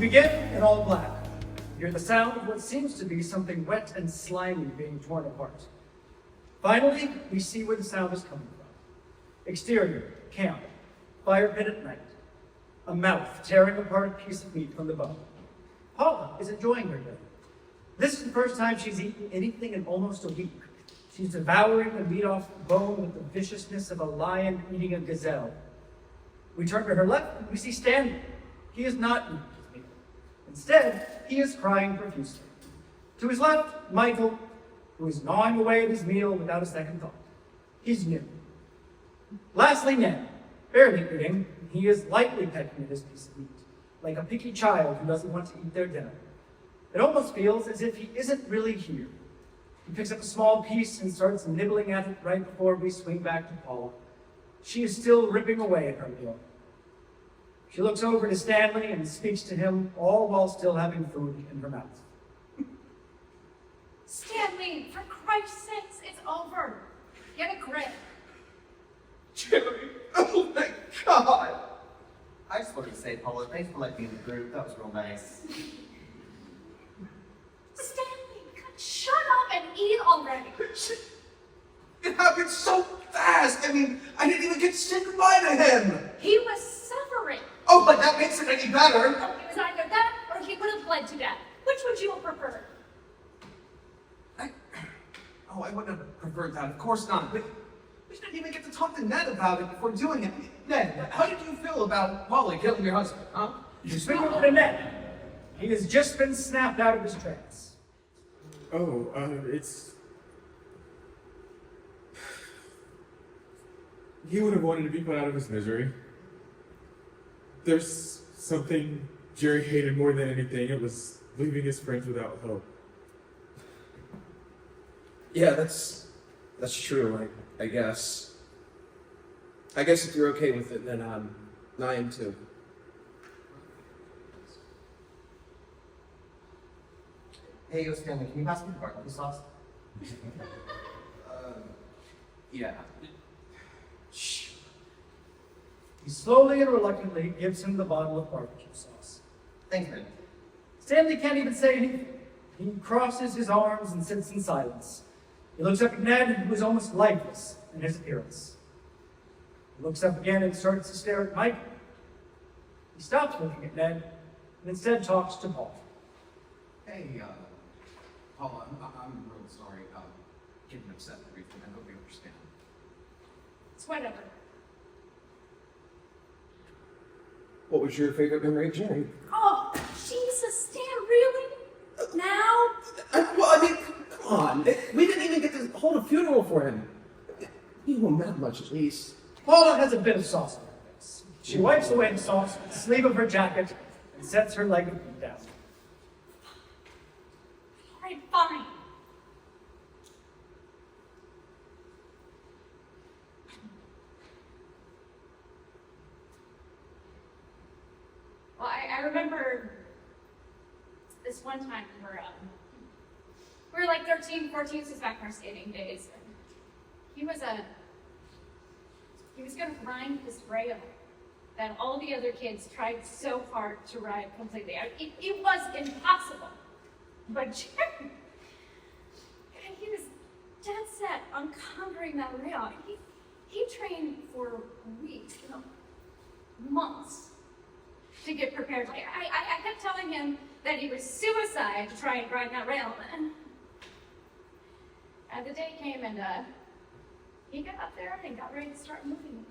begin in all black. You hear the sound of what seems to be something wet and slimy being torn apart. Finally, we see where the sound is coming from. Exterior, camp, fire pit at night. A mouth tearing apart a piece of meat from the bone. Paula is enjoying her dinner. This is the first time she's eaten anything in almost a week. She's devouring the meat off the bone with the viciousness of a lion eating a gazelle. We turn to her left and we see Stanley. He is not eating his meal. Instead, he is crying profusely. To his left, Michael, who is gnawing away at his meal without a second thought. He's new. Lastly, Ned, barely eating, he is lightly pecking at his piece of meat, like a picky child who doesn't want to eat their dinner. It almost feels as if he isn't really here. He picks up a small piece and starts nibbling at it right before we swing back to Paula. She is still ripping away at her meal. She looks over to Stanley and speaks to him, all while still having food in her mouth. Stanley, for Christ's sakes, it's over. Get a grip. Jerry, oh my God! I just wanted to say, Paula, thanks for letting me in the group. That was real nice. Stanley, shut up and eat already. It happened so fast. I mean, I didn't even get to say goodbye to him. He was suffering. Oh, but that makes it any better. Oh, it was either that or he would have bled to death. Which would you have preferred? I wouldn't have preferred that. Of course not. But we didn't even get to talk to Ned about it before doing it. Ned, how did you feel about Polly killing your husband, huh? You swing over to Ned. He has just been snapped out of his trance. He would have wanted to be put out of his misery. There's something Jerry hated more than anything. It was leaving his friends without hope. Yeah, that's true, I guess. I guess if you're okay with it, then I am too. Hey, yo, Stanley, can you pass me the barbecue sauce? Yeah. Shh. He slowly and reluctantly gives him the bottle of barbecue sauce. Thanks, man. Stanley can't even say anything. He crosses his arms and sits in silence. He looks up at Ned, who is almost lifeless in his appearance. He looks up again and starts to stare at Mike. He stops looking at Ned and instead talks to Paul. Hey, Paula, I'm really sorry about getting upset and everything. I hope you understand. It's whatever. What was your favorite memory of Jerry? Oh, Jesus, Stan, really? Now? Come on. We didn't even get to hold a funeral for him. He won't that much, at least. Paula has a bit of sauce on her face. She wipes away the sauce with the sleeve of her jacket and sets her leg of meat down. All right, fine. Well, I remember this one time we were like 13, 14, this was back in our skating days. And he was gonna ride this rail that all the other kids tried so hard to ride completely. It was impossible. But Jerry, he was dead set on conquering that rail. He trained for weeks, months to get prepared. I kept telling him that he was suicide to try and ride that rail. And the day came and he got up there and got ready to start moving.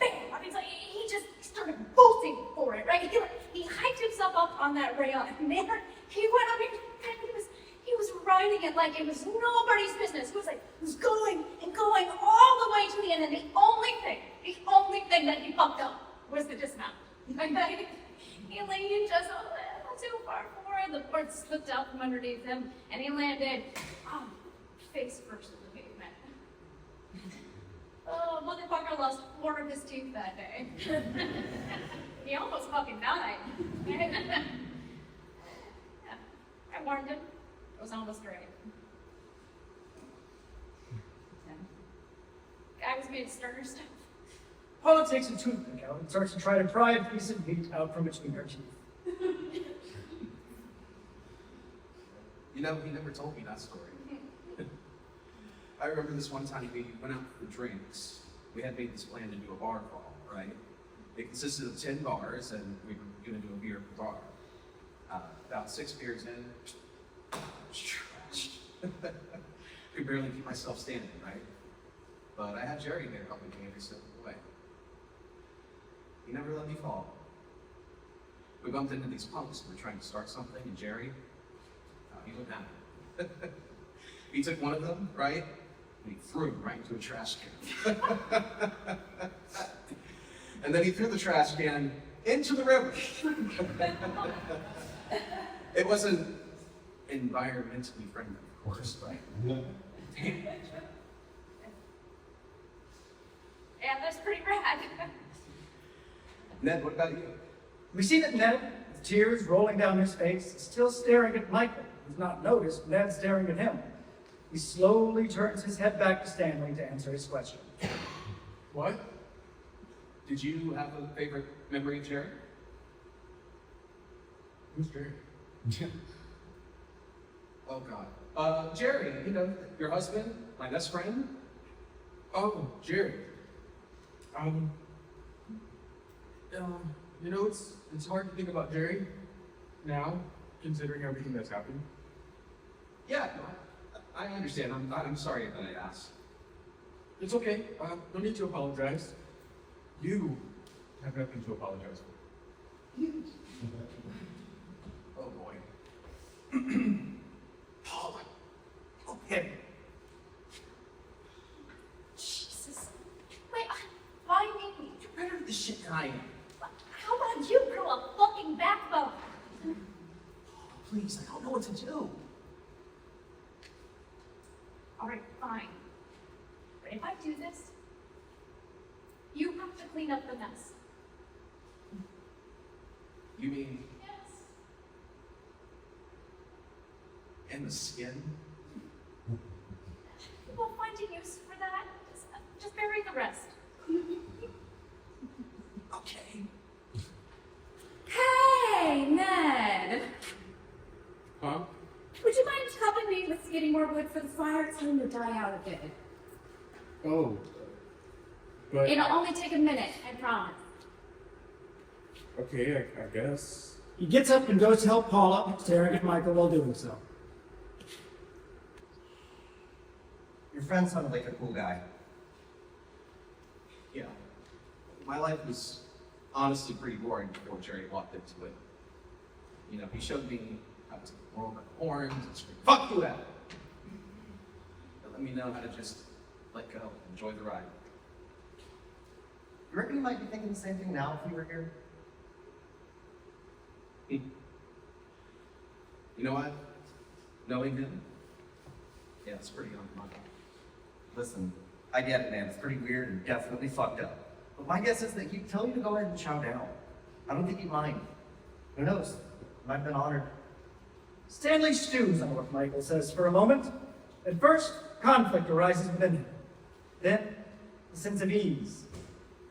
Bam! I mean, he just started bolting for it, right? He hiked himself up on that rail and there he went up and he was riding it like it was nobody's business. He was going and going all the way to the end, and the only thing that he fucked up was the dismount. He landed just a little too far forward. The board slipped out from underneath him, and he landed face first in the pavement. Oh, motherfucker lost 4 of his teeth that day. He almost fucking died. Yeah, I warned him. It was almost great. Guy was made of sterner stuff. Paula takes a toothpick out and starts to try to pry a piece of meat out from between her teeth. You know, he never told me that story. I remember this one time we went out for drinks. We had made this plan to do a bar crawl, right? It consisted of 10 bars, and we were gonna do a beer per bar. About 6 beers in, I was trashed. Could barely keep myself standing, right? But I had Jerry there helping me every step of the way. He never let me fall. We bumped into these punks who were trying to start something, and Jerry, he went at it. He took one of them, right? And he threw him right into a trash can. And then he threw the trash can into the river. It wasn't environmentally friendly, of course, right? Yeah, that's pretty rad. Ned, what about you? We see that Ned, with tears rolling down his face, is still staring at Michael, who's not noticed Ned staring at him. He slowly turns his head back to Stanley to answer his question. What? Did you have a favorite memory of Jerry? Who's Jerry? Oh God. Jerry, you know, your husband, my best friend. Oh, Jerry. You know, it's hard to think about Jerry now, considering everything that's happened. Yeah, no, I understand. I'm sorry that I asked. It's okay. No need to apologize. You have nothing to apologize for. Oh boy. Paula. Oh, him. Jesus. Wait, why me? You're better at this shit than I am. How about you grow a fucking backbone? Please, I don't know what to do. All right, fine. But if I do this, you have to clean up the mess. You mean Yes. in the skin? We'll find a use for that. Just bury the rest. Okay. Hey, Ned! Huh? Would you mind helping me with getting more wood for the fire? It's starting to die out a bit. Oh, but It'll only take a minute, I promise. okay, I guess. He gets up and goes to help Paula, staring at Michael while doing so. Your friend sounded like a cool guy. Yeah. My life was honestly pretty boring before Jerry walked into it. You know, he showed me how to roll my horns and scream, "Fuck you, Adam!" And let me know how to just let go, enjoy the ride. You reckon you might be thinking the same thing now if you were here? You know what? Knowing him, yeah, it's pretty on my mind. Listen, I get it, man. It's pretty weird and definitely fucked up. But my guess is that he'd tell you to go ahead and chow down. I don't think he'd mind. Who knows? Might have been honored. Stanley stews on what Michael says for a moment. At first, conflict arises within him. Then, a sense of ease.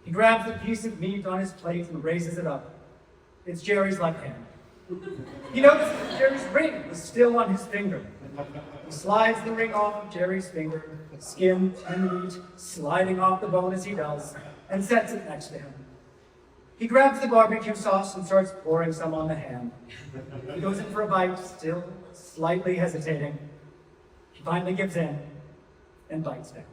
He grabs the piece of meat on his plate and raises it up. It's Jerry's left hand. He notices that Jerry's ring is still on his finger. He slides the ring off of Jerry's finger, skin and meat sliding off the bone as he does, and sets it next to him. He grabs the barbecue sauce and starts pouring some on the ham. He goes in for a bite, still slightly hesitating. He finally gives in and bites down.